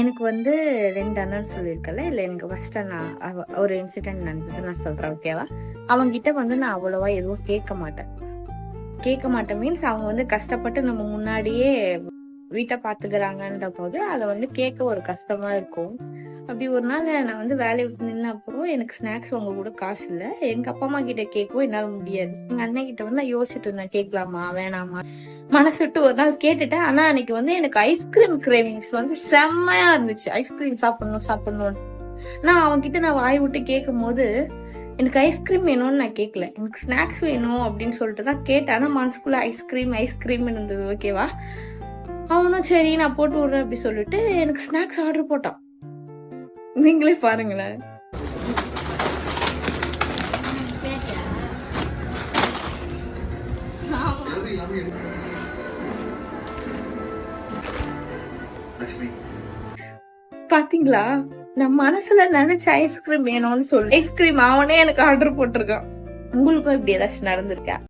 எனக்கு வந்து 2 அண்ணன் சொல்லியிருக்கல, இல்ல எனக்கு ஃபர்ஸ்ட் அண்ணா ஒரு இன்சிடென்ட் நடந்தது நான் சொல்றேன், ஓகேவா? அவங்கிட்ட வந்து நான் அவ்வளவா எதுவும் கேட்க மாட்டேன். மீன்ஸ் அவங்க வந்து கஷ்டப்பட்டு நம்ம முன்னாடியே வீட்டை பாத்துக்கிறாங்கன்ற போது அதை வந்து கேட்க ஒரு கஷ்டமா இருக்கும். அப்படி ஒரு நாள் நான் வந்து வேலையை விட்டு நின்ன அப்புறம் எனக்கு ஸ்நாக்ஸ் வாங்க கூட காசு இல்லை. எங்க அப்பா அம்மா கிட்ட கேட்கவும் என்னால முடியாது. எங்க அண்ணன் கிட்ட வந்து நான் யோசிச்சுட்டு இருந்தேன், கேட்கலாமா வேணாமா. மனசு விட்டு ஒரு நாள் கேட்டுட்டேன். ஆனா அன்னைக்கு வந்து எனக்கு ஐஸ்கிரீம் கிரேவிங்ஸ் வந்து செம்மையா இருந்துச்சு. ஐஸ்கிரீம் சாப்பிடணும். நான் அவன்கிட்ட நான் வாய் விட்டு கேட்கும் போது எனக்கு ஐஸ்கிரீம் வேணும்னு நான் கேட்கல, எனக்கு ஸ்நாக்ஸ் வேணும் அப்படின்னு சொல்லிட்டு தான் கேட்டேன். ஆனா மனசுக்குள்ள ஐஸ்கிரீம் இருந்தது, ஓகேவா? அவனும் சரி நான் போட்டு விடுறேன் அப்படி சொல்லிட்டு எனக்கு ஸ்நாக்ஸ் ஆர்டர் போட்டான். நீங்களே பாருங்களேன். பாத்தீங்களா, நான் மனசுல நினைச்ச ஐஸ்கிரீம் வேணும்னு சொல்லி ஐஸ்கிரீம் அவனே எனக்கு ஆர்டர் போட்டிருக்கான். உங்களுக்கும் இப்படி ஏதாச்சும் நடந்திருக்கா?